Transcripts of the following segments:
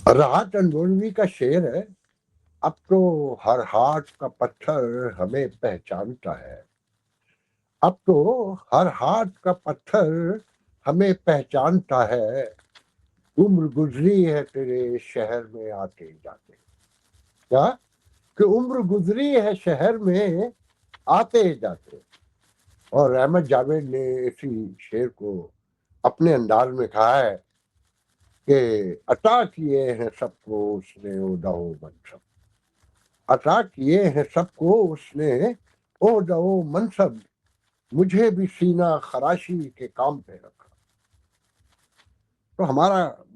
راحت انڈونوی کا شعر ہے، اب تو ہر ہاتھ کا پتھر ہمیں پہچانتا ہے، اب تو ہر ہاتھ کا پتھر ہمیں پہچانتا ہے، عمر گزری ہے تیرے شہر میں آتے جاتے. کیا کہ عمر گزری ہے شہر میں آتے جاتے. اور احمد جاوید نے اسی شعر کو اپنے انداز میں کہا ہے کہ عطا کیے ہیں سب کو اس نے عہدہ و منصب، عطا کیے ہیں سب کو اس نے عہدہ و منصب، مجھے بھی سینہ خراشی کے کام پہ رکھا. تو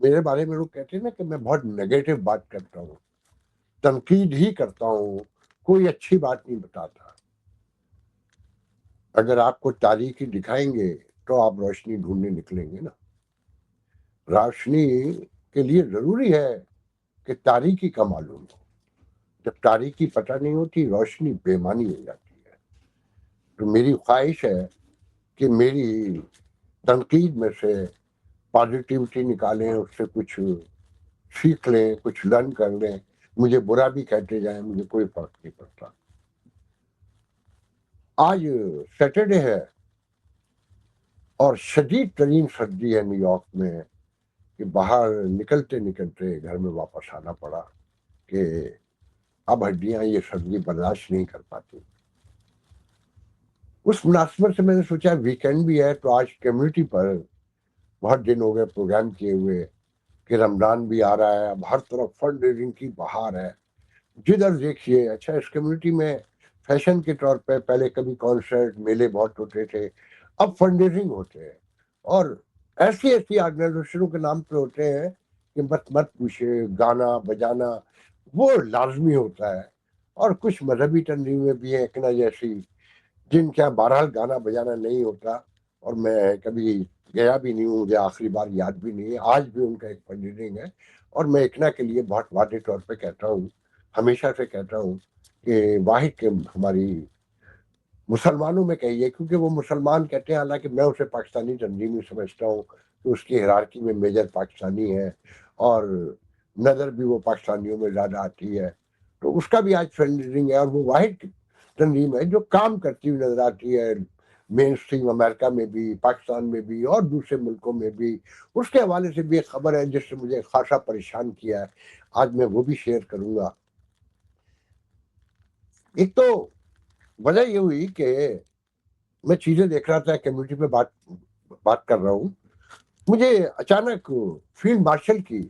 میرے بارے میں لوگ کہتے ہیں نا کہ میں بہت نیگیٹو بات کرتا ہوں، تنقید ہی کرتا ہوں، کوئی اچھی بات نہیں بتاتا. اگر آپ کو تاریکی دکھائیں گے تو آپ روشنی ڈھونڈنے نکلیں گے نا. روشنی کے لیے ضروری ہے کہ تاریکی کا معلوم ہو. جب تاریکی پتہ نہیں ہوتی روشنی بےمانی ہو جاتی ہے. تو میری خواہش ہے کہ میری تنقید میں سے پازیٹیوٹی نکالیں، اس سے کچھ سیکھ لیں، کچھ لرن کر لیں. مجھے برا بھی کہتے جائیں، مجھے کوئی فرق نہیں پڑتا. آج سیٹرڈے ہے اور شدید ترین سردی ہے نیو یارک میں، کہ باہر نکلتے نکلتے گھر میں واپس آنا پڑا کہ اب ہڈیاں یہ سردی برداشت نہیں کر پاتی. اس مناسبت سے میں نے سوچا ویکینڈ بھی ہے تو آج کمیونٹی پر بہت دن ہو گئے پروگرام کیے ہوئے کہ رمضان بھی آ رہا ہے، اب ہر طرف فنڈ ریزنگ کی بہار ہے. جدھر دیکھیے اچھا اس کمیونٹی میں فیشن کے طور پہ پہلے کبھی کانسرٹ میلے بہت ہوتے تھے، اب فنڈ ریزنگ ہوتے ہیں اور ایسی ایسی آرگنائزیشنوں کے نام پہ ہوتے ہیں کہ مت پوچھے. گانا بجانا وہ لازمی ہوتا ہے، اور کچھ مذہبی تنظیمیں بھی ہیں ایکنا جیسی جن کے بہرحال گانا بجانا نہیں ہوتا، اور میں کبھی گیا بھی نہیں ہوں، مجھے آخری بار یاد بھی نہیں ہے. آج بھی ان کا ایک فنڈ ریزنگ ہے اور میں ایکنا کے لیے بہت واضح طور پہ کہتا ہوں، ہمیشہ سے کہتا ہوں کہ واحد کے ہماری مسلمانوں میں کہیے، کیونکہ وہ مسلمان کہتے ہیں، حالانکہ میں اسے پاکستانی تنظیم ہی سمجھتا ہوں کہ اس کی ہیرارکی میں میجر پاکستانی ہے اور نظر بھی وہ پاکستانیوں میں زیادہ آتی ہے. تو اس کا بھی آج فنڈ ریزنگ ہے اور وہ واحد تنظیم ہے جو کام کرتی ہوئی نظر آتی ہے مین اسٹریم امریکہ میں بھی، پاکستان میں بھی اور دوسرے ملکوں میں بھی. اس کے حوالے سے بھی ایک خبر ہے جس سے مجھے خاصا پریشان کیا ہے، آج میں وہ بھی شیئر کروں گا. ایک تو وجہ یہ ہوئی کہ میں چیزیں دیکھ رہا تھا، کمیونٹی پہ بات کر رہا ہوں، مجھے اچانک فیلڈ مارشل کی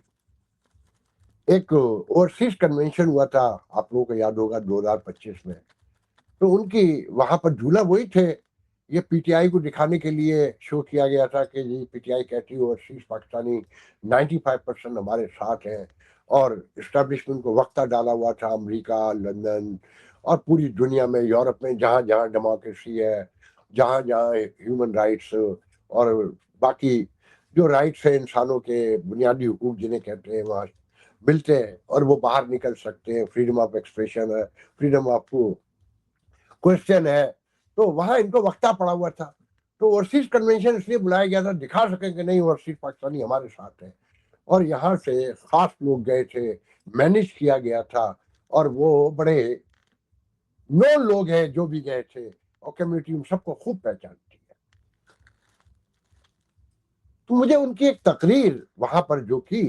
ایک اوورسیز کنونشن ہوا تھا، آپ لوگوں کو یاد ہوگا 2025 میں. تو ان کی وہاں پر جھولا وہی تھے، یہ پی ٹی آئی کو دکھانے کے لیے شو کیا گیا تھا کہ جی پی ٹی آئی کہتی اوورسیز پاکستانی 95% ہمارے ساتھ ہیں، اور اسٹیبلشمنٹ کو وقتہ ڈالا ہوا تھا امریکہ، لندن اور پوری دنیا میں، یورپ میں، جہاں جہاں ڈیموکریسی ہے، جہاں جہاں ہیومن رائٹس اور باقی جو رائٹس ہیں انسانوں کے بنیادی حقوق جنہیں کہتے ہیں وہاں ملتے ہیں اور وہ باہر نکل سکتے ہیں. فریڈم آف ایکسپریشن ہے، فریڈم آف کوشچن ہے. تو وہاں ان کو وقتہ پڑا ہوا تھا. تو اوورسیز کنونشن اس لیے بلایا گیا تھا دکھا سکیں کہ نہیں اوورسیز پاکستانی ہمارے ساتھ ہے. اور یہاں سے خاص لوگ گئے تھے، مینج کیا گیا تھا، اور وہ بڑے نو لوگ ہیں جو بھی گئے تھے، اور کمیونٹی ان سب کو خوب پہچانتی ہے. تو مجھے ان کی ایک تقریر وہاں پر جو کی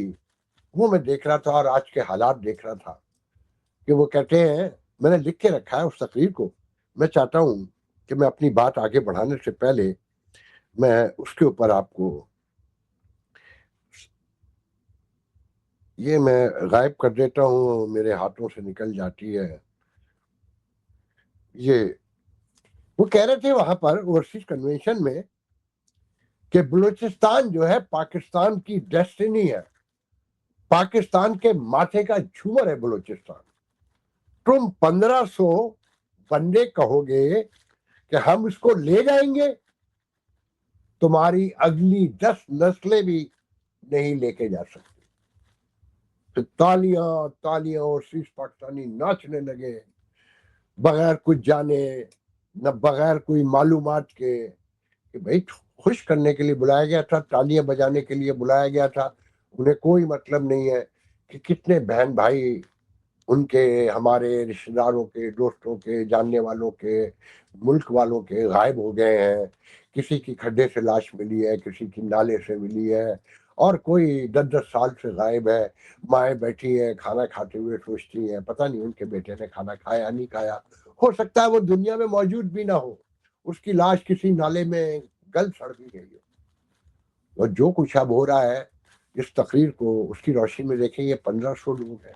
وہ میں دیکھ رہا تھا اور آج کے حالات دیکھ رہا تھا کہ وہ کہتے ہیں، میں نے لکھ کے رکھا ہے اس تقریر کو، میں چاہتا ہوں کہ میں اپنی بات آگے بڑھانے سے پہلے میں اس کے اوپر آپ کو یہ میں غائب کر دیتا ہوں، میرے ہاتھوں سے نکل جاتی ہے. یہ وہ کہہ رہے تھے وہاں پر اوورسیز کنونشن میں کہ بلوچستان جو ہے پاکستان کی ڈیسٹینی ہے، پاکستان کے ماتھے کا جھومر ہے بلوچستان. تم 1500 بندے کہو گے کہ ہم اس کو لے جائیں گے، تمہاری اگلی 10 نسلیں بھی نہیں لے کے جا سکتی. تالیاں تالیاں اور اوورسیز پاکستانی ناچنے لگے بغیر کچھ جانے، نہ بغیر کوئی معلومات کے، کہ بھائی خوش کرنے کے لیے بلایا گیا تھا، تالیاں بجانے کے لیے بلایا گیا تھا، انہیں کوئی مطلب نہیں ہے کہ کتنے بہن بھائی ان کے، ہمارے رشتہ داروں کے، دوستوں کے، جاننے والوں کے، ملک والوں کے غائب ہو گئے ہیں. کسی کی کھڈے سے لاش ملی ہے، کسی کی نالے سے ملی ہے، اور کوئی 10 10 سال سے غائب ہے. مائیں بیٹھی ہیں کھانا کھاتے ہوئے سوچتی ہیں پتہ نہیں ان کے بیٹے نے کھانا کھایا نہیں کھایا. ہو سکتا ہے وہ دنیا میں موجود بھی نہ ہو، اس کی لاش کسی نالے میں گل سڑ بھی گئی ہو. اور جو کچھ اب ہو رہا ہے اس تقریر کو اس کی روشنی میں دیکھیں، یہ 1500 لوگ ہیں.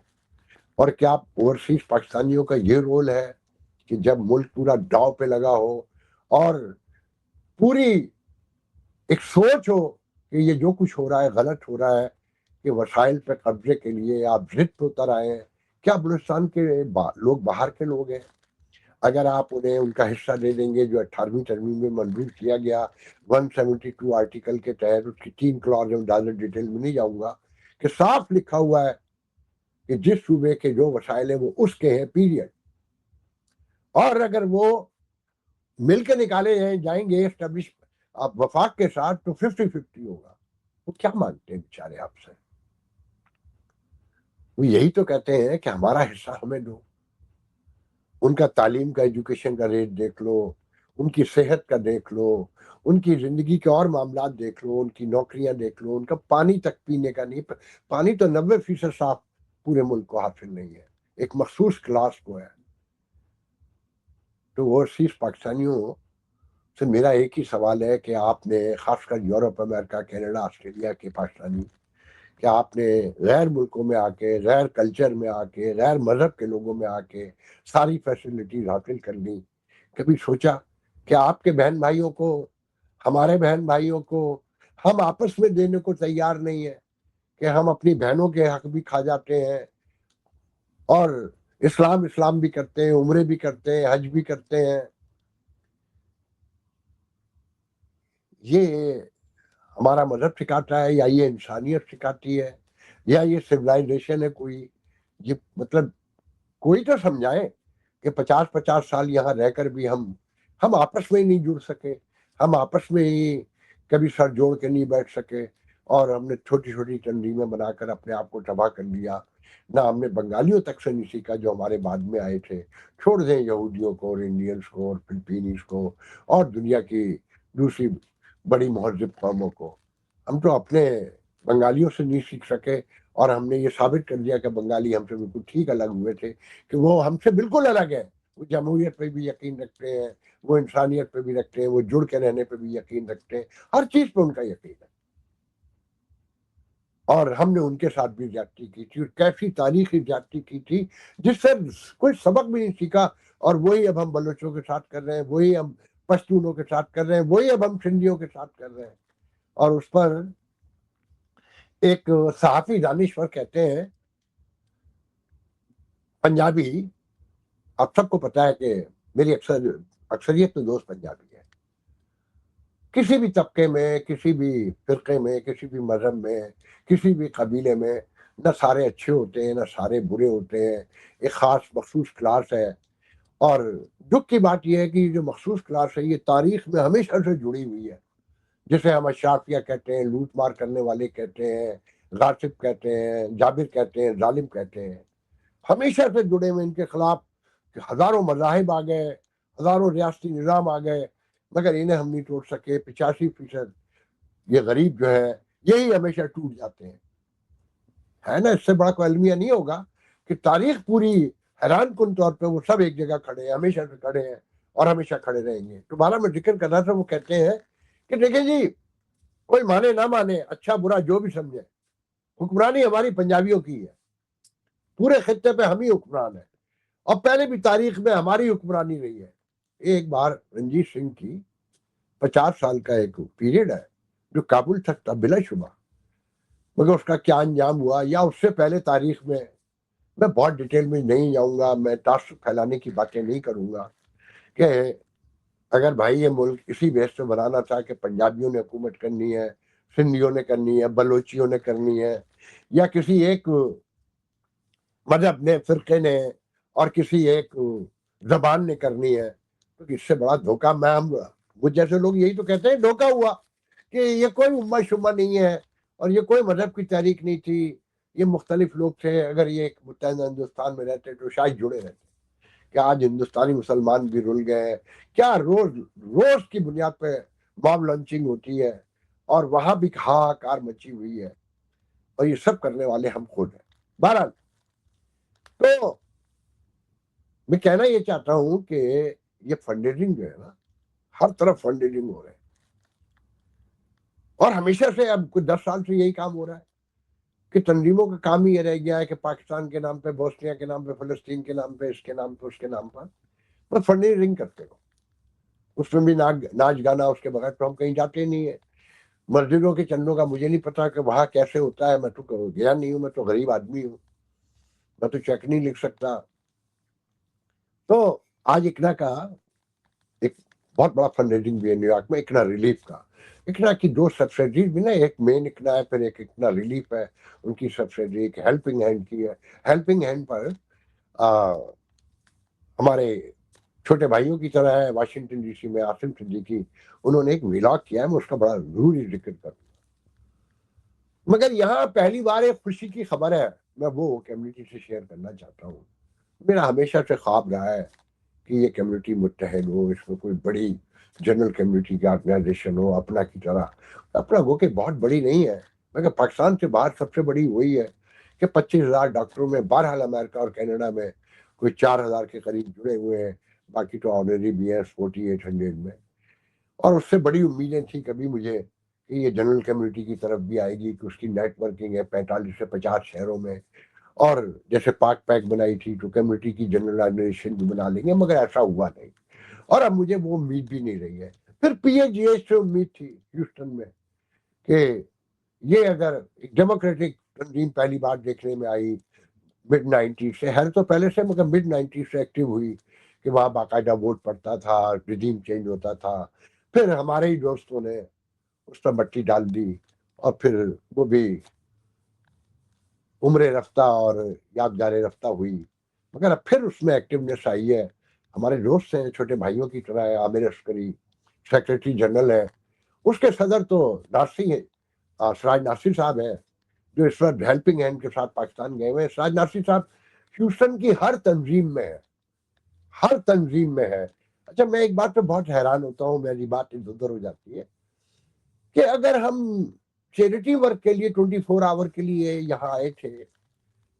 اور کیا اوورسیز پاکستانیوں کا یہ رول ہے کہ جب ملک پورا داؤ پہ لگا ہو اور پوری ایک سوچ ہو کہ یہ جو کچھ ہو رہا ہے غلط ہو رہا ہے، کہ وسائل پہ قبضے کے لیے آپ ضد پہ اتر آئے ہیں. کیا بلوچستان کے لوگ باہر کے لوگ ہیں؟ اگر آپ انہیں ان کا حصہ دے دیں گے جو 18ویں ترمیم میں منظور کیا گیا 172 آرٹیکل کے تحت، اس کی 3 کلاز میں زیادہ ڈیٹیل میں نہیں جاؤں گا، کہ صاف لکھا ہوا ہے کہ جس صوبے کے جو وسائل ہیں وہ اس کے ہیں پیریڈ. اور اگر وہ مل کے نکالے جائیں گے اسٹیبلش وفاق کے ساتھ تو 50-50 ہوگا. وہ کیا مانگتے ہیں بیچارے آپ سے؟ وہ یہی تو کہتے ہیں کہ ہمارا حصہ ہمیں دو. ان کا تعلیم کا، ایجوکیشن کا ریٹ دیکھ لو، ان کی صحت کا دیکھ لو، ان کی زندگی کے اور معاملات دیکھ لو، ان کی نوکریاں دیکھ لو، ان کا پانی تک پینے کا نہیں. پانی تو 90% صاف پورے ملک کو حاصل نہیں ہے، ایک مخصوص کلاس کو ہے. تو اوورسیز پاکستانیوں سے میرا ایک ہی سوال ہے کہ آپ نے، خاص کر یورپ، امریکہ، کینیڈا، آسٹریلیا کے پاکستانی، کہ آپ نے غیر ملکوں میں آ کے، غیر کلچر میں آ کے، غیر مذہب کے لوگوں میں آ کے ساری فیسلٹیز حاصل کر لی. کبھی سوچا کہ آپ کے بہن بھائیوں کو، ہمارے بہن بھائیوں کو ہم آپس میں دینے کو تیار نہیں ہے، کہ ہم اپنی بہنوں کے حق بھی کھا جاتے ہیں، اور اسلام بھی کرتے ہیں، عمرے بھی کرتے ہیں، حج بھی کرتے ہیں. یہ ہمارا مذہب سکھاتا ہے، یا یہ انسانیت سکھاتی ہے، یا یہ سویلائزیشن ہے کوئی؟ یہ مطلب کوئی تو سمجھائے کہ 50 50 سال یہاں رہ کر بھی ہم آپس میں ہی نہیں جڑ سکے، ہم آپس میں ہی کبھی سر جوڑ کے نہیں بیٹھ سکے، اور ہم نے چھوٹی چھوٹی تنظیمیں بنا کر اپنے آپ کو تباہ کر لیا. نہ ہم نے بنگالیوں تک سے نہیں سیکھا جو ہمارے بعد میں آئے تھے. چھوڑ دیں یہودیوں کو اور انڈینس کو اور فلپینیز کو اور دنیا کی دوسری بڑی مہذب قوموں کو. ہم تو اپنے بنگالیوں سے نہیں سیکھ سکے، اور ہم نے یہ ثابت کر دیا کہ بنگالی ہم سے بالکل ٹھیک الگ ہوئے تھے، کہ وہ ہم سے بالکل الگ ہے. وہ جمہوریت پہ بھی یقین رکھتے ہیں، وہ انسانیت پہ بھی رکھتے ہیں، وہ جڑ کے رہنے پہ بھی یقین رکھتے ہیں، ہر چیز پہ ان کا یقین ہے. اور ہم نے ان کے ساتھ بھی زیادتی کی تھی، اور کیسی تاریخی زیادتی کی تھی جس سے کوئی سبق بھی نہیں سیکھا. اور وہی اب ہم بلوچوں کے ساتھ کر رہے ہیں، وہی ہم پشتونوں کے ساتھ کر رہے ہیں، وہی اب ہم سندھیوں کے ساتھ کر رہے ہیں. اور اس پر ایک صحافی دانشور کہتے ہیں، پنجابی، آپ سب کو پتا ہے کہ میری اکثریت میں دوست پنجابی ہے. کسی بھی طبقے میں، کسی بھی فرقے میں، کسی بھی مذہب میں، کسی بھی قبیلے میں، نہ سارے اچھے ہوتے ہیں نہ سارے برے ہوتے ہیں. ایک خاص مخصوص کلاس ہے. اور دکھ کی بات یہ ہے کہ جو مخصوص کلاس ہے یہ تاریخ میں ہمیشہ سے جڑی ہوئی ہے، جسے ہم اشرافیہ کہتے ہیں، لوٹ مار کرنے والے کہتے ہیں، غاصب کہتے ہیں، جابر کہتے ہیں، ظالم کہتے ہیں. ہمیشہ سے جڑے ہوئے ان کے خلاف ہزاروں مذاہب آ گئے، ہزاروں ریاستی نظام آ گئے، مگر انہیں ہم نہیں توڑ سکے. 85% یہ غریب جو ہے یہی ہمیشہ ٹوٹ جاتے ہیں. ہے نا، اس سے بڑا کوئی المیہ نہیں ہوگا کہ تاریخ پوری حیران کن طور پہ وہ سب ایک جگہ کھڑے ہیں، ہمیشہ سے کھڑے ہیں اور ہمیشہ کھڑے رہیں گے. دوبارہ میں ذکر کر رہا تھا، وہ کہتے ہیں کہ دیکھیں جی، کوئی مانے نہ مانے، اچھا برا جو بھی سمجھے، حکمرانی ہماری پنجابیوں کی ہے. پورے خطے پہ ہم ہی حکمران ہیں، اور پہلے بھی تاریخ میں ہماری حکمرانی رہی ہے. ایک بار رنجیت سنگھ کی 50 سال کا ایک پیریڈ ہے جو کابل تک تھا بلا شبہ، مگر اس کا کیا انجام ہوا یا اس سے پہلے تاریخ میں بہت ڈیٹیل میں نہیں جاؤں گا. میں تعصب پھیلانے کی باتیں نہیں کروں گا کہ اگر بھائی یہ ملک اسی بیس سے بنانا تھا کہ پنجابیوں نے حکومت کرنی ہے، سندھیوں نے کرنی ہے، بلوچیوں نے کرنی ہے، یا کسی ایک مذہب نے، فرقے نے، اور کسی ایک زبان نے کرنی ہے، تو اس سے بڑا دھوکہ مجھ جیسے لوگ یہی تو کہتے ہیں دھوکہ ہوا، کہ یہ کوئی امہ شمہ نہیں ہے، اور یہ کوئی مذہب کی تحریک نہیں تھی، یہ مختلف لوگ تھے. اگر یہ ایک متحدہ ہندوستان میں رہتے تو شاید جڑے رہتے. کہ آج ہندوستانی مسلمان بھی رل گئے ہیں. کیا روز روز کی بنیاد پہ ماب لانچنگ ہوتی ہے اور وہاں بھی ہاکار مچی ہوئی ہے, اور یہ سب کرنے والے ہم خود ہیں. بہرحال تو میں کہنا یہ چاہتا ہوں کہ یہ فنڈریزنگ جو ہے نا, ہر طرف فنڈریزنگ ہو رہا ہے, اور ہمیشہ سے اب کچھ 10 سال سے یہی کام ہو رہا ہے کہ تنظیموں کا کام ہی یہ رہ گیا ہے کہ پاکستان کے نام پہ, بوسنیا کے نام پہ, فلسطین کے نام پہ, اس کے نام پہ, اس کے نام پر بس فنڈریزنگ کرتے ہو. اس میں بھی ناچ گانا, اس کے بغیر تو ہم کہیں جاتے نہیں ہیں. مسجدوں کے چندوں کا مجھے نہیں پتا کہ وہاں کیسے ہوتا ہے, میں تو گیا نہیں ہوں, میں تو غریب آدمی ہوں, میں تو چیک نہیں لکھ سکتا. تو آج اکنا کا ایک بہت بڑا فنڈ ریزنگ بھی ہے نیو یارک میں, اکنا ریلیف کا. اکنا کی 2 سبسڈری بھی نا, ایک مین اکنا ہے, پھر ایک اکنا ریلیف ہے. ان کی سبسڈری ایک ہیلپنگ ہینڈ کی ہے. ہیلپنگ ہینڈ پر ہمارے چھوٹے بھائیوں کی طرح ہے واشنگٹن ڈی سی میں عاصم صدیقی, انہوں نے ایک ولاگ کیا ہے, میں اس کا بڑا ضروری ذکر کروں. مگر یہاں پہلی بار ایک خوشی کی خبر ہے, میں وہ کمیونٹی سے شیئر کرنا چاہتا ہوں. میرا ہمیشہ سے خواب رہا ہے کہ یہ کمیونٹی متحد ہو, اس میں کوئی بڑی جنرل کمیونٹی کی آرگنائزیشن ہو اپنا کی طرح. اپنا وہ کہ بہت بڑی نہیں ہے, مگر پاکستان سے باہر سب سے بڑی وہی ہے کہ 25,000 ڈاکٹروں میں بہرحال امریکہ اور کینیڈا میں کوئی 4,000 کے قریب جڑے ہوئے ہیں, باقی تو آنری بھی ہیں 4800 میں. اور اس سے بڑی امیدیں تھیں کبھی مجھے کہ یہ جنرل کمیونٹی کی طرف بھی آئے گی, کہ اس کی نیٹ ورکنگ ہے 45 سے 50 شہروں میں, اور جیسے پاک پیک بنائی تھی تو کمیونٹی کی جنرل آرگنائزیشن بھی بنا لیں گے, مگر ایسا ہوا نہیں. اور اب مجھے وہ امید بھی نہیں رہی ہے. پھر پی ایچ جی ایچ سے امید تھی ہیوسٹن میں کہ یہ اگر ایک ڈیموکریٹک تنظیم پہلی بار دیکھنے میں آئی مڈ 90 سے, ہے تو پہلے سے مگر مڈ 90 سے ایکٹیو ہوئی کہ وہاں باقاعدہ ووٹ پڑتا تھا, ریجیم چینج ہوتا تھا. پھر ہمارے ہی دوستوں نے اس پر مٹی ڈال دی, اور پھر وہ بھی عمر رفتہ اور یادگار رفتہ ہوئی. مگر اب پھر اس میں ایکٹیونیس آئی ہے. ہمارے دوست ہیں چھوٹے بھائیوں کی طرح ہے, عامر عسکری سیکرٹری جنرل ہے, اس کے صدر تو ناصری ہے, سراج ناصری صاحب ہیں, جو اس وقت ہیلپنگ ہینڈ کے ساتھ پاکستان گئے ہوئے ہیں. سراج ناصری صاحب ہیوسٹن کی ہر تنظیم میں ہے, ہر تنظیم میں ہے. اچھا, میں ایک بات پہ بہت حیران ہوتا ہوں, میری بات ادھر ہو جاتی ہے کہ اگر ہم چیریٹی ورک کے لیے 24 آور کے لیے یہاں آئے تھے,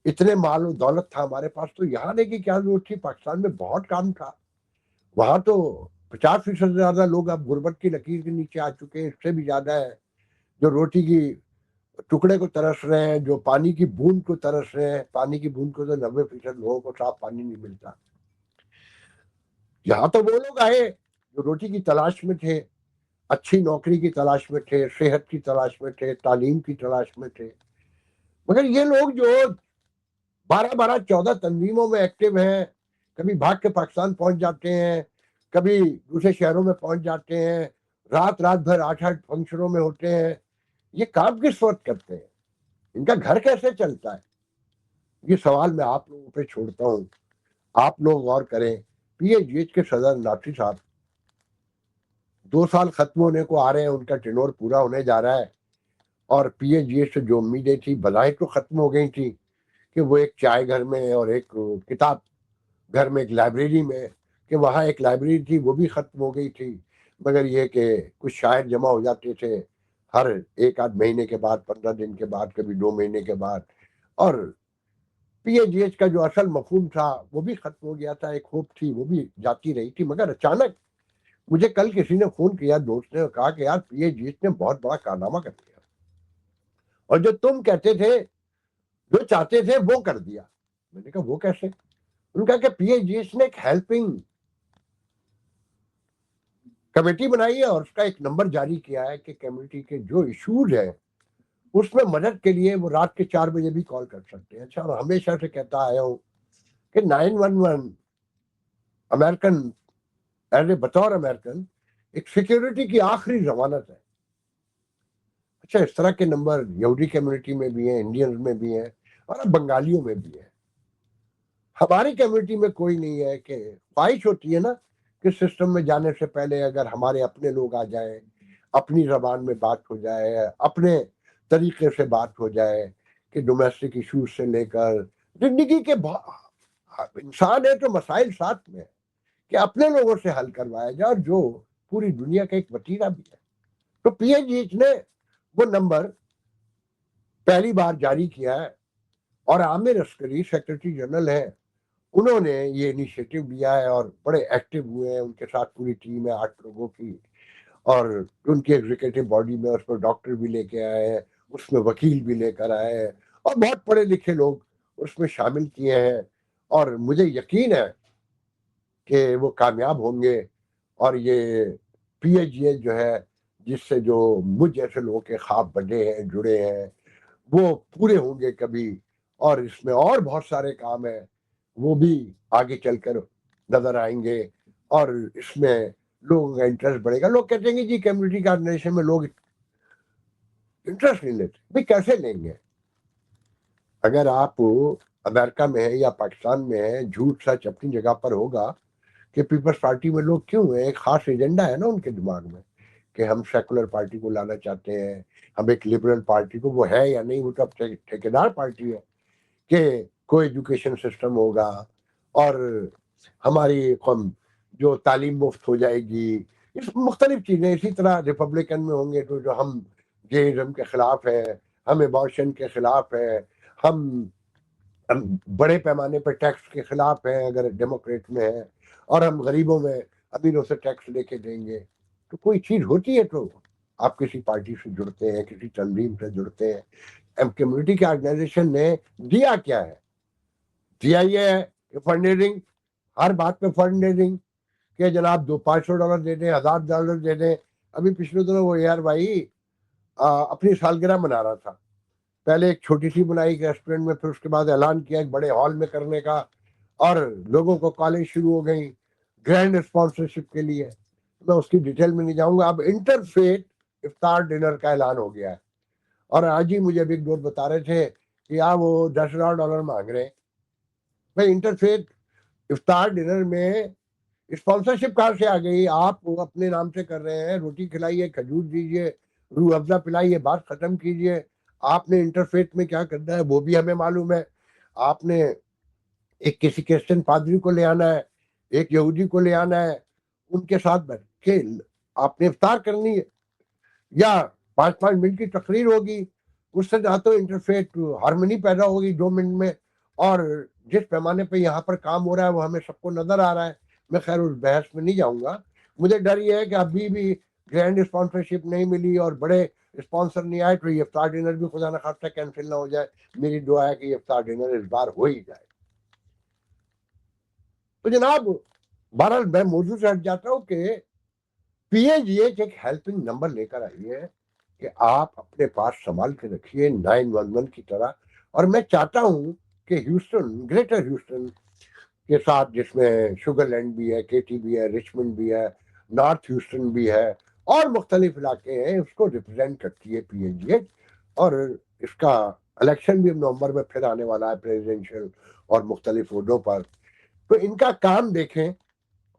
اتنے مال و دولت تھا ہمارے پاس, تو یہاں آنے کی کیا ضرورت تھی؟ پاکستان میں بہت کام تھا. وہاں تو 50% سے زیادہ لوگ اب غربت کی لکیر کے نیچے آ چکے ہیں, اس سے بھی زیادہ ہے جو روٹی کی ٹکڑے کو ترس رہے ہیں, جو پانی کی بوند کو ترس رہے ہیں. پانی کی بوند کو تو 90% لوگوں کو صاف پانی نہیں ملتا. یہاں تو وہ لوگ آئے جو روٹی کی تلاش میں تھے, اچھی نوکری کی تلاش میں تھے, صحت کی تلاش میں تھے, تعلیم کی تلاش میں تھے. مگر یہ لوگ جو 12 14 تنظیموں میں ایکٹیو ہیں, کبھی بھاگ کے پاکستان پہنچ جاتے ہیں, کبھی دوسرے شہروں میں پہنچ جاتے ہیں, رات بھر 8 فنکشنوں میں ہوتے ہیں. یہ کام کس وقت کرتے ہیں؟ ان کا گھر کیسے چلتا ہے؟ یہ سوال میں آپ لوگوں پہ چھوڑتا ہوں, آپ لوگ غور کریں. پی ایچ جی ایچ کے صدر ناصری صاحب 2 سال ختم ہونے کو آ رہے ہیں, ان کا ٹینور پورا ہونے جا رہا ہے, اور پی ایچ جی ایچ سے جو امیدیں تھی بظاہر تو ختم ہو گئی تھی کہ وہ ایک چائے گھر میں اور ایک کتاب گھر میں, ایک لائبریری میں, کہ وہاں ایک لائبریری تھی وہ بھی ختم ہو گئی تھی. مگر یہ کہ کچھ شاعر جمع ہو جاتے تھے ہر 1 آدھ مہینے کے بعد, 15 دن کے بعد, کبھی 2 مہینے کے بعد, اور پی ایچ جی ایچ کا جو اصل مفہوم تھا وہ بھی ختم ہو گیا تھا. ایک ہوپ تھی وہ بھی جاتی رہی تھی. مگر اچانک مجھے کل کسی نے فون کیا, دوست نے, کہا کہ یار پی ایچ جی ایچ نے بہت بڑا کارنامہ کر دیا, اور جو تم کہتے تھے جو چاہتے تھے وہ کر دیا. میں نے کہا وہ کیسے؟ ان کا کہ پی ایچ جی ایچ نے ایک ہیلپنگ کمیٹی بنائی ہے, اور اس کا ایک نمبر جاری کیا ہے کہ کمیونٹی کے جو ایشوز ہیں اس میں مدد کے لیے وہ رات کے 4 بجے بھی کال کر سکتے ہیں. اچھا, اور ہمیشہ سے کہتا آیا ہوں کہ 911 امریکن ایز اے بطور امریکن ایک سیکیورٹی کی آخری ضمانت ہے. اچھا, اس طرح کے نمبر یہودی کمیونٹی میں بھی ہیں, انڈینز میں بھی ہیں, اور اب بنگالیوں میں بھی ہیں. ہماری کمیونٹی میں کوئی نہیں ہے. کہ خواہش ہوتی ہے نا کہ سسٹم میں جانے سے پہلے اگر ہمارے اپنے لوگ آ جائیں, اپنی زبان میں بات ہو جائے, اپنے طریقے سے بات ہو جائے, کہ ڈومیسٹک ایشوز سے لے کر زندگی کے انسان ہے تو مسائل ساتھ میں ہے کہ اپنے لوگوں سے حل کروایا جائے، اور جو پوری دنیا کا ایک وتیرہ بھی ہے۔ تو پی ایچ ای نے وہ نمبر پہلی بار جاری کیا ہے، اور عامر عسکری سیکرٹری جنرل ہیں، انہوں نے یہ انیشیٹو لیا ہے اور بڑے ایکٹیو ہوئے ہیں، ان کے ساتھ پوری ٹیم ہے 8 لوگوں کی، اور ان کی ایگزیکٹو باڈی میں اس پر ڈاکٹر بھی لے کے آئے ہیں، اس میں وکیل بھی لے کر آئے ہیں، اور بہت پڑھے لکھے لوگ اس میں شامل کیے ہیں، اور مجھے یقین ہے کہ وہ کامیاب ہوں گے، اور یہ پی ایچ اے جو ہے، جس سے جو مجھ جیسے لوگوں کے خواب بڑھے ہیں، جڑے ہیں، وہ پورے ہوں گے کبھی، اور اس میں اور بہت سارے کام ہیں وہ بھی آگے چل کر نظر آئیں گے، اور اس میں لوگوں کا انٹرسٹ بڑھے گا۔ لوگ کہتے ہیں کہ جی کمیونٹی آرگنائزیشن میں لوگ انٹرسٹ نہیں لیتے، بھائی کیسے لیں گے؟ اگر آپ امریکہ میں ہیں یا پاکستان میں ہیں، جھوٹ سچ اپنی جگہ پر ہوگا کہ پیپلز پارٹی میں لوگ کیوں ہیں، ایک خاص ایجنڈا ہے نا ان کے دماغ میں کہ ہم سیکولر پارٹی کو لانا چاہتے ہیں، ہم ایک لبرل پارٹی کو، وہ ہے یا نہیں، وہ تو اب ٹھیکیدار پارٹی ہے کہ کوئی ایجوکیشن سسٹم ہوگا، اور ہماری قوم جو تعلیم مفت ہو جائے گی، اس مختلف چیزیں۔ اسی طرح ریپبلکن میں ہوں گے تو جو ہم گےزم کے خلاف ہے، ہم ایبارشن کے خلاف ہے، ہم بڑے پیمانے پر ٹیکس کے خلاف ہیں اگر ڈیموکریٹ میں ہے، اور ہم غریبوں میں امیروں سے ٹیکس لے کے دیں گے۔ تو کوئی چیز ہوتی ہے تو آپ کسی پارٹی سے جڑتے ہیں، کسی تنظیم سے جڑتے ہیں۔ کمیونٹی کے آرگنائزیشن نے دیا کیا ہے؟ دیا یہ ہے کہ فنڈ ریزنگ، ہر بات پہ فنڈ ریزنگ، کہ جناب $500 دے دیں، $1000 دے دیں۔ ابھی پچھلے دنوں وہ یار بھائی اپنی سالگرہ منا رہا تھا، پہلے ایک چھوٹی سی بنائی ریسٹورینٹ میں، پھر اس کے بعد اعلان کیا ایک بڑے ہال میں کرنے کا، اور لوگوں کو کالیں شروع ہو گئیں گرینڈ اسپانسرشپ کے لیے۔ میں اس کی ڈیٹیل میں نہیں جاؤں گا۔ اب انٹرفیتھ افطار ڈنر کا اعلان ہو گیا ہے، اور آج ہی مجھے ایک دوست بتا رہے تھے کہ یہاں وہ $10,000 مانگ رہے ہیں۔ بھائی انٹرفیتھ افطار ڈنر میں اسپانسرشپ کہاں سے آ گئی؟ آپ اپنے نام سے کر رہے ہیں، روٹی کھلائیے، کھجور دیجیے، روح افزا پلائیے، بات ختم کیجیے۔ آپ نے انٹرفیتھ میں کیا کرنا ہے وہ بھی ہمیں معلوم ہے۔ آپ نے ایک کسی کرسچن پادری کو لے آنا ہے، ایک یہودی کو لے آنا ہے، ان کے ساتھ بیٹھ کے آپ نے افطار کرنی ہے، یا 5 منٹ کی تقریر ہوگی، اس سے نہ تو انٹرفیتھ ہارمنی پیدا ہوگی 2 منٹ میں، اور جس پیمانے پہ یہاں پر کام ہو رہا ہے وہ ہمیں سب کو نظر آ رہا ہے۔ میں خیر اس بحث میں نہیں جاؤں گا۔ مجھے ڈر یہ ہے کہ ابھی بھی گرینڈ اسپانسرشپ نہیں ملی اور بڑے اسپانسر نہیں آئے تو یہ افطار ڈنر بھی خدا نخواستہ کینسل نہ ہو جائے۔ میری دعا ہے کہ یہ افطار ڈنر اس بار ہو ہی جائے۔ تو جناب بہرحال میں موضوع سے ہٹ جاتا ہوں کہ پی ایچ ایک ہیلپنگ نمبر لے کر آئی ہے کہ آپ اپنے پاس سنبھال کے رکھیے 911 کی طرح۔ اور میں چاہتا ہوں کہ ہیوسٹن، گریٹر ہیوسٹن کے ساتھ، جس میں شوگر لینڈ بھی ہے، کے ٹی بھی ہے، رچمنڈ بھی ہے، نارتھ ہیوسٹن بھی ہے، اور مختلف علاقے ہیں، اس کو ریپرزینٹ کرتی ہے پی ایچ ایچ۔ اور اس کا الیکشن بھی نومبر میں پھر آنے والا ہے، پریزیڈنشل اور مختلف عہدوں پر۔ تو ان کا کام دیکھیں،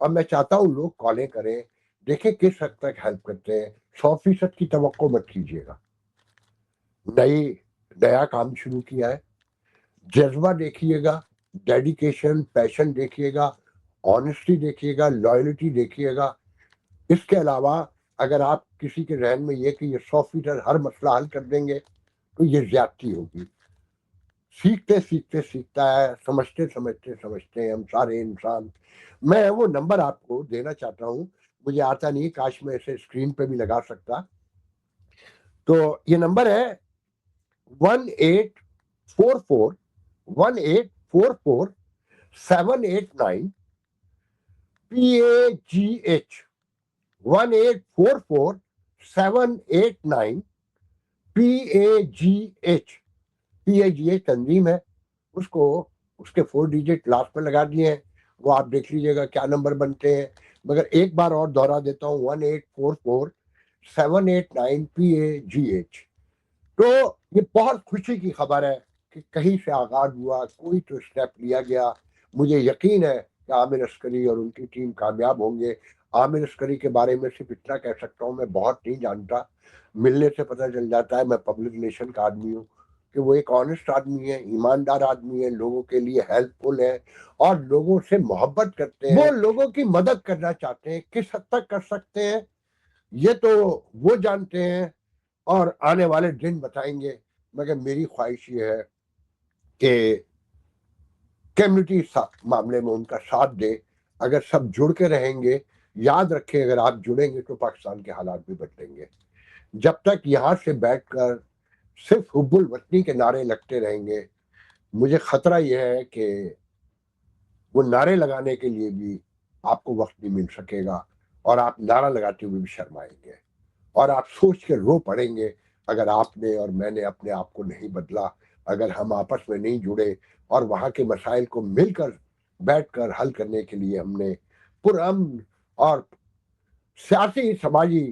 اور میں چاہتا ہوں لوگ کالیں کریں، دیکھیں کس حد تک ہیلپ کرتے ہیں۔ 100% کی توقع مت کیجیے گا۔ نیا کام شروع کیا ہے، جذبہ دیکھیے گا، ڈیڈیکیشن، پیشن دیکھیے گا، آنیسٹی دیکھیے گا، لائلٹی دیکھیے گا۔ اس کے علاوہ اگر آپ کسی کے ذہن میں یہ کہ یہ 100% ہر مسئلہ حل کر دیں گے تو یہ زیادتی ہوگی۔ سیکھتے سیکھتے سیکھتا ہے، سمجھتے سمجھتے سمجھتے ہم سارے انسان۔ میں وہ نمبر آپ کو دینا چاہتا ہوں، مجھے آتا نہیں، کاش میں اسے اسکرین پہ بھی لگا سکتا۔ تو یہ نمبر ہے 1844 PAGH 1844 PAGH تنظیم ہے، اس کو اس کے 4 ڈیجٹ لاسٹ میں لگا دیے ہیں، وہ آپ دیکھ لیجئے گا کیا نمبر بنتے ہیں۔ مگر ایک بار اور دوہرا دیتا ہوں، 1844 789 PAGH۔ تو یہ بہت خوشی کی خبر ہے کہ کہیں سے آغاز ہوا، کوئی تو اسٹیپ لیا گیا۔ مجھے یقین ہے کہ عامر عسکری اور ان کی ٹیم کامیاب ہوں گے۔ عامر عسکری کے بارے میں صرف اتنا کہہ سکتا ہوں، میں بہت نہیں جانتا، ملنے سے پتہ چل جاتا ہے، میں پبلک ریلیشن کا آدمی ہوں، کہ وہ ایک آنےسٹ آدمی ہے، ایماندار آدمی ہے، لوگوں کے لیے ہیلپ فل ہے اور لوگوں سے محبت کرتے ہیں، وہ لوگوں کی مدد کرنا چاہتے ہیں. کس حد تک کر سکتے ہیں یہ تو وہ جانتے ہیں اور آنے والے دن بتائیں گے. مگر میری خواہش یہ ہے کہ کمیونٹی معاملے میں ان کا ساتھ دے. اگر سب جڑ کے رہیں گے، یاد رکھیں اگر آپ جڑیں گے تو پاکستان کے حالات بھی بدلیں گے. جب تک یہاں سے بیٹھ کر صرف حب الوطنی کے نعرے لگتے رہیں گے، مجھے خطرہ یہ ہے کہ وہ نعرے لگانے کے لیے بھی آپ کو وقت نہیں مل سکے گا اور آپ نعرہ لگاتے ہوئے بھی شرمائیں گے اور آپ سوچ کے رو پڑیں گے اگر آپ نے اور میں نے اپنے آپ کو نہیں بدلا، اگر ہم آپس میں نہیں جڑے اور وہاں کے مسائل کو مل کر بیٹھ کر حل کرنے کے لیے ہم نے پرامن اور سیاسی سماجی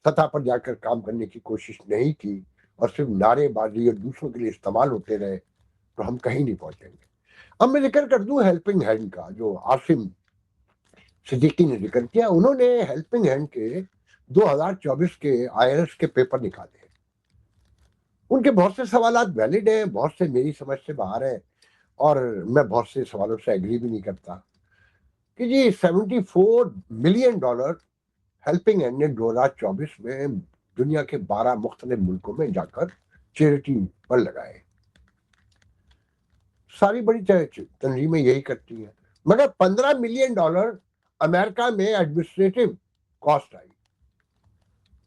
سطح پر جا کر کام کرنے کی کوشش نہیں کی اور صرف نعرے بازی اور دوسروں کے لیے استعمال ہوتے رہے تو ہم کہیں نہیں پہنچیں گے. اب میں ذکر کر دوں ہیلپنگ ہینڈ کا، جو عاصم صدیقی نے ذکر کیا. انہوں نے ہیلپنگ ہینڈ کے 2024 کے IRS کے پیپر نکالے. ان کے بہت سے سوالات ویلڈ ہیں، بہت سے میری سمجھ سے باہر ہیں اور میں بہت سے سوالوں سے ایگری بھی نہیں کرتا کہ جی $74 ملین ہیلپنگ ہینڈ نے 2024 میں دنیا کے 12 مختلف ملکوں میں جا کر چیریٹی پر لگائے. ساری بڑی تنظیمیں یہی کرتی ہیں، مگر $15 ملین امریکہ میں ایڈمنسٹریٹو کاسٹ آئی،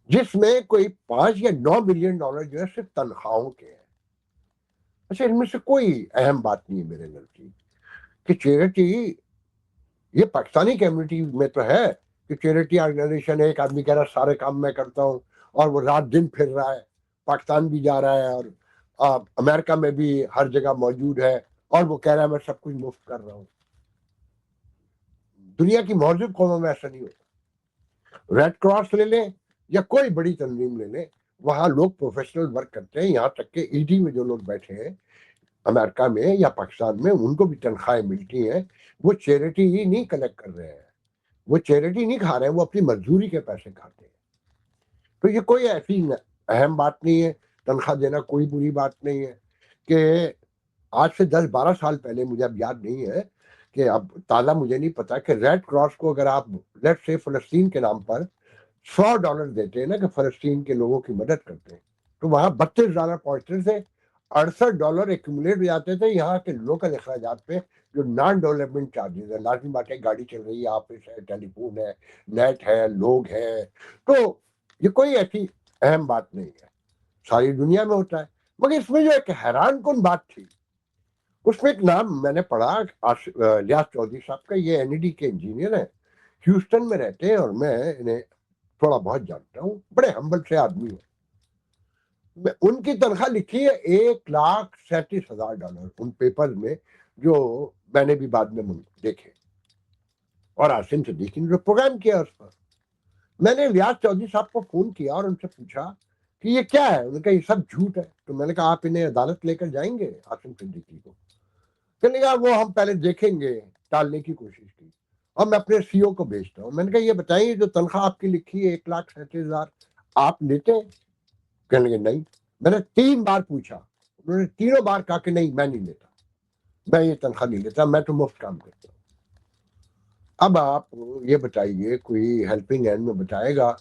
جس میں کوئی 5 یا 9 ملین جو ہے صرف تنخواہوں کے ہیں. اچھا، ان میں سے کوئی اہم بات نہیں ہے میرے نزدیک کہ چیریٹی یہ پاکستانی کمیونٹی میں تو ہے کہ چیریٹی آرگنائزیشن ایک آدمی کہہ رہا ہے سارے کام میں کرتا ہوں اور وہ رات دن پھر رہا ہے، پاکستان بھی جا رہا ہے اور امریکہ میں بھی ہر جگہ موجود ہے اور وہ کہہ رہا ہے میں سب کچھ مفت کر رہا ہوں. دنیا کی مہذب قوموں میں ایسا نہیں ہوتا. ریڈ کراس لے لیں یا کوئی بڑی تنظیم لے لیں، وہاں لوگ پروفیشنل ورک کرتے ہیں. یہاں تک کہ ED میں جو لوگ بیٹھے ہیں امریکہ میں یا پاکستان میں، ان کو بھی تنخواہیں ملتی ہیں. وہ چیریٹی ہی نہیں کلیکٹ کر رہے ہیں، وہ چیریٹی نہیں کھا رہے ہیں، وہ اپنی مزدوری کے پیسے کھاتے ہیں. تو یہ کوئی ایسی اہم بات نہیں ہے. تنخواہ دینا کوئی بری بات نہیں ہے. کہ آج سے 10-12 سال پہلے، مجھے اب یاد نہیں ہے کہ اب تازہ مجھے نہیں پتا، کہ ریڈ کراس کو اگر آپ لیٹ سے فلسطین کے نام پر $100 دیتے ہیں نا کہ فلسطین کے لوگوں کی مدد کرتے ہیں، تو وہاں $32 پہنچتے تھے، $68 ایکومولیٹ ہو جاتے تھے یہاں کے لوکل اخراجات پہ جو نان ڈیولپمنٹ چارجز ہے. لازمی بات ہے، گاڑی چل رہی ہے، آفس ہے، ٹیلی فون ہے، نیٹ ہے، لوگ ہیں. تو یہ کوئی ایسی اہم بات نہیں ہے، ساری دنیا میں ہوتا ہے. مگر اس میں جو ایک حیران کن بات تھی، اس میں ایک نام میں نے پڑھا، الیاس چودھری صاحب کا. یہ NED کے انجینئر ہیں، ہیوسٹن میں رہتے ہیں اور میں انہیں تھوڑا بہت جانتا ہوں. بڑے ہمبل سے آدمی ہیں. ان کی تنخواہ لکھی ہے $1,37,000 ان پیپر میں جو میں نے بھی بعد میں دیکھے. اور عاصم صدیقی نے جو پروگرام کیا اس پر، میں نے الیاس چودھری صاحب کو فون کیا اور ان سے پوچھا کہ یہ کیا ہے. انہوں نے کہا یہ سب جھوٹ ہے. تو میں نے کہا آپ انہیں عدالت لے کر جائیں گے عاصم صدیقی کو؟ کہنے لگا وہ ہم پہلے دیکھیں گے. ٹالنے کی کوشش کی اور میں اپنے CEO کو بھیجتا ہوں. میں نے کہا یہ بتائیے جو تنخواہ آپ کی لکھی ہے 1,37,000 آپ لیتے ہیں؟ کہنے لگے نہیں. میں نے 3 بار پوچھا، انہوں نے تینوں بار کہا کہ نہیں میں نہیں لیتا، میں یہ تنخواہ نہیں لیتا، میں تو مفت کام کرتا ہوں. اب آپ یہ بتائیے، کوئی ہیلپنگ ہینڈ میں بتائے گا،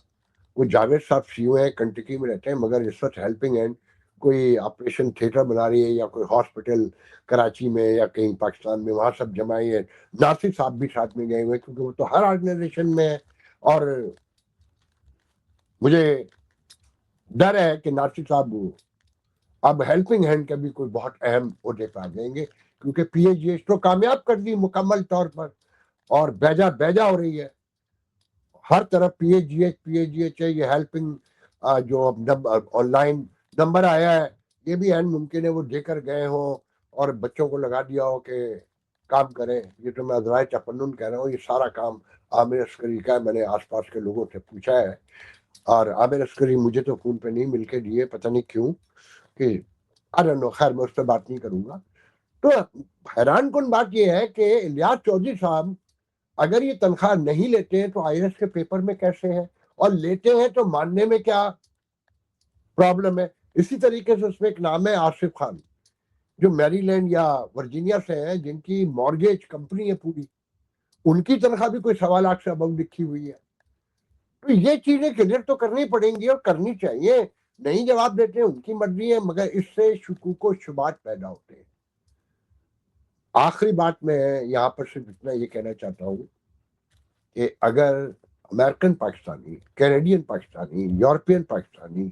وہ جاوید صاحب CEO ہیں، کنٹکی میں رہتے ہیں، مگر اس وقت ہیلپنگ ہینڈ کوئی آپریشن تھیٹر بنا رہی ہے یا کوئی ہاسپٹل کراچی میں یا کہیں پاکستان میں، وہاں سب جمائی ہے. ناصر صاحب بھی ساتھ میں گئے ہوئے کیونکہ وہ تو ہر آرگنائزیشن میں ہے. اور مجھے ڈر ہے کہ ناصر صاحب اب ہیلپنگ ہینڈ کے بھی کوئی بہت اہم عہدے پہ آ جائیں گے، کیونکہ PHGH تو کامیاب کر دی مکمل طور پر اور بیجا ہو رہی ہے ہر طرف. PHGH ہے. یہ ہیلپنگ جو آن لائن نمبر آیا ہے، یہ بھی این ممکن ہے وہ دے کر گئے ہوں اور بچوں کو لگا دیا ہو کہ کام کریں. یہ تو میں ذرائع تفنن کہہ رہا ہوں، یہ سارا کام عامر عسکری کا ہے. میں نے آس پاس کے لوگوں سے پوچھا ہے اور عامر عسکری مجھے تو فون پہ نہیں مل کے دیے، پتہ نہیں کیوں، کہ خیر میں اس پہ بات نہیں کروں گا. تو حیران کن بات یہ ہے کہ الیاس چودھری صاحب اگر یہ تنخواہ نہیں لیتے ہیں تو IRS کے پیپر میں کیسے ہیں، اور لیتے ہیں تو ماننے میں کیا پرابلم ہے. اسی طریقے سے اس میں ایک نام ہے آصف خان جو میری لینڈ یا ورجینیا سے ہیں، جن کی مارگیج کمپنی ہے پوری، ان کی تنخواہ بھی کوئی 1.25 لاکھ سے ابو لکھی ہوئی ہے. تو یہ چیزیں کلیئر تو کرنی پڑیں گی اور کرنی چاہیے. نہیں جواب دیتے ہیں ان کی مرضی ہے، مگر اس سے شکوک و شبہات پیدا ہوتے ہیں. آخری بات میں یہاں پر صرف اتنا یہ کہنا چاہتا ہوں کہ اگر American Pakistani, Canadian Pakistani, European Pakistani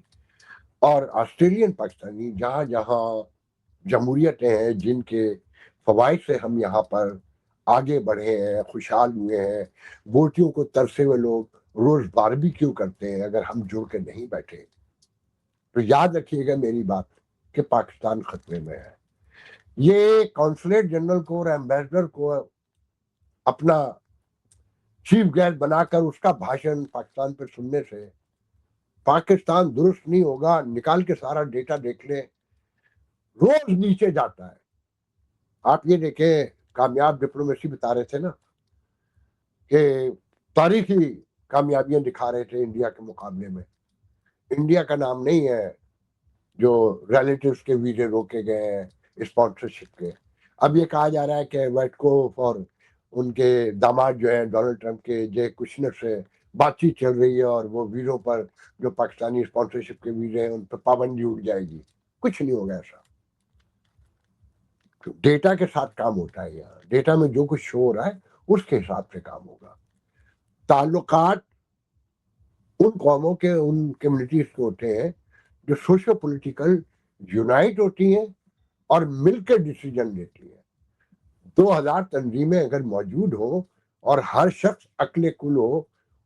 اور آسٹریلین پاکستانی جہاں جہاں جمہوریتیں ہیں جن کے فوائد سے ہم یہاں پر آگے بڑھے ہیں، خوشحال ہوئے ہیں، بوٹیوں کو ترسے ہوئے لوگ روز باربیکیو کرتے ہیں، اگر ہم جڑ کے نہیں بیٹھے تو یاد رکھیے گا میری بات کہ پاکستان خطرے میں ہے. یہ کانسولیٹ جنرل کو اور ایمبیسڈر کو اپنا چیف گیسٹ بنا کر اس کا بھاشن پاکستان پہ سننے سے پاکستان درست نہیں ہوگا. نکال کے سارا ڈیٹا دیکھ لیں، روز نیچے جاتا ہے. آپ یہ دیکھیں، کامیاب ڈپلومیسی بتا رہے تھے نا کہ تاریخی کامیابیاں دکھا رہے تھے انڈیا کے مقابلے میں. انڈیا کا نام نہیں ہے جو ریلیٹیوز کے ویزے روکے گئے ہیں اسپانسرشپ کے. اب یہ کہا جا رہا ہے کہ ویٹکوف اور ان کے داماد جو ہیں ڈونلڈ ٹرمپ کے جے کشنر سے بات چیت چل رہی ہے اور وہ ویزوں پر جو پاکستانی اسپانسرشپ کے ویزے ہیں ان پر پابندی اٹھ جائے گی. کچھ نہیں ہوگا ایسا. ڈیٹا کے ساتھ کام ہوتا ہے. یہاں ڈیٹا میں جو کچھ شو ہو رہا ہے اس کے حساب سے کام ہوگا. تعلقات ان قوموں کے، ان کمیونٹیز کے ہوتے ہیں جو سوشو پولیٹیکل یونائٹ ہوتی ہیں اور مل کے ڈیسیجن لیتی ہیں. 2000 تنظیمیں اگر موجود ہوں اور ہر شخص عقل کل ہو،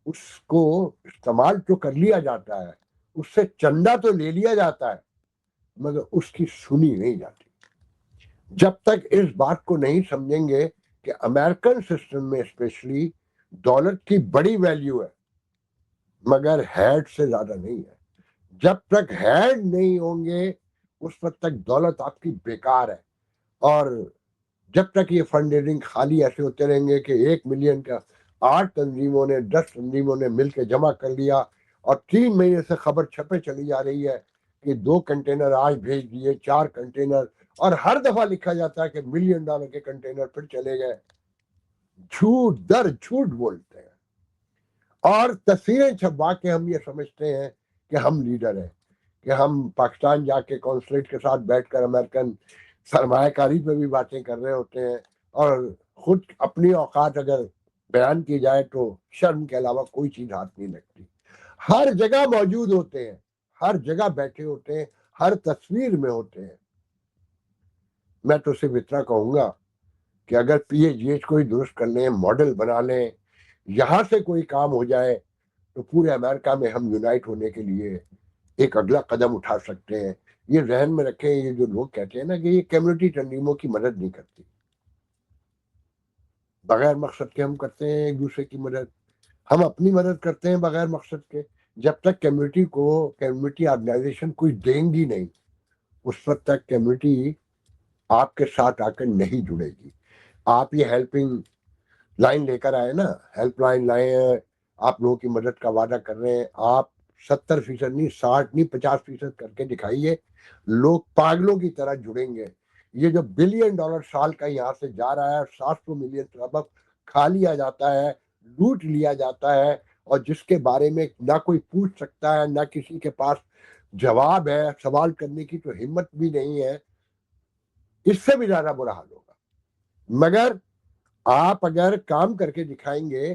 اس کو استعمال تو کر لیا جاتا ہے، اس سے چندہ تو لے لیا جاتا ہے، مگر اس کی سنی نہیں جاتی. جب تک اس بات کو نہیں سمجھیں گے کہ امریکن سسٹم میں اسپیشلی دولت کی بڑی ویلیو ہے مگر ہیڈ سے زیادہ نہیں ہے. جب تک ہیڈ نہیں ہوں گے اس وقت تک دولت آپ کی بیکار ہے. اور جب تک یہ فنڈ ریزنگ خالی ایسے ہوتے رہیں گے کہ 1 ملین کا 8 تنظیموں نے 10 تنظیموں نے مل کے جمع کر لیا اور 3 مہینے سے خبر چھپے چلی جا رہی ہے کہ 2 کنٹینر آج بھیج دیے، 4 کنٹینر، اور ہر دفعہ لکھا جاتا ہے کہ $1 ملین کے کنٹینر پھر چلے گئے. جھوٹ در جھوٹ بولتے ہیں اور تصویریں چھپوا کے ہم یہ سمجھتے ہیں کہ ہم لیڈر ہیں، کہ ہم پاکستان جا کے کانسولیٹ کے ساتھ بیٹھ کر امریکن سرمایہ کاری پہ بھی باتیں کر رہے ہوتے ہیں اور خود اپنی اوقات اگر بیان کی جائے تو شرم کے علاوہ کوئی چیز ہاتھ نہیں لگتی. ہر جگہ موجود ہوتے ہیں، ہر جگہ بیٹھے ہوتے ہیں، ہر تصویر میں ہوتے ہیں. میں تو صرف اتنا کہوں گا کہ اگر پی اے جی ایچ کو ہی درست کر لیں، ماڈل بنا لیں، یہاں سے کوئی کام ہو جائے تو پورے امریکہ میں ہم یونائٹ ہونے کے لیے ایک اگلا قدم اٹھا سکتے ہیں. یہ ذہن میں رکھیں، یہ جو لوگ کہتے ہیں نا کہ یہ کمیونٹی تنظیموں کی مدد نہیں کرتی، بغیر مقصد کے ہم کرتے ہیں ایک دوسرے کی مدد. ہم اپنی مدد کرتے ہیں بغیر مقصد کے. جب تک کمیونٹی آرگنائزیشن کوئی دیں گی نہیں اس وقت تک کمیونٹی آپ کے ساتھ آ کر نہیں جڑے گی. آپ یہ ہیلپنگ لائن لے کر آئے نا، ہیلپ لائن لائے ہیں، آپ لوگوں کی مدد کا وعدہ کر رہے ہیں. آپ 70% نہیں، 60 نہیں، 50% کر کے دکھائیے، لوگ پاگلوں کی طرح جڑیں گے. یہ جو $1 بلین سال کا یہاں سے جا رہا ہے، 700 ملین سبب کھا لیا جاتا ہے، لوٹ لیا جاتا ہے، اور جس کے بارے میں نہ کوئی پوچھ سکتا ہے، نہ کسی کے پاس جواب ہے، سوال کرنے کی تو ہمت بھی نہیں ہے، اس سے بھی زیادہ برا حال ہوگا. مگر آپ اگر کام کر کے دکھائیں گے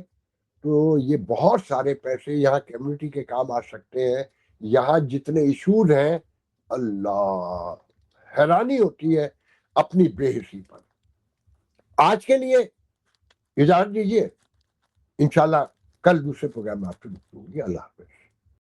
تو یہ بہت سارے پیسے یہاں کمیونٹی کے کام آ سکتے ہیں. یہاں جتنے ایشوز ہیں، اللہ حیرانی ہوتی ہے اپنی بے حسی پر. آج کے لیے اجازت دیجیے، انشاءاللہ کل دوسرے پروگرام میں آپ سے گفتگو ہوگی. اللہ حافظ.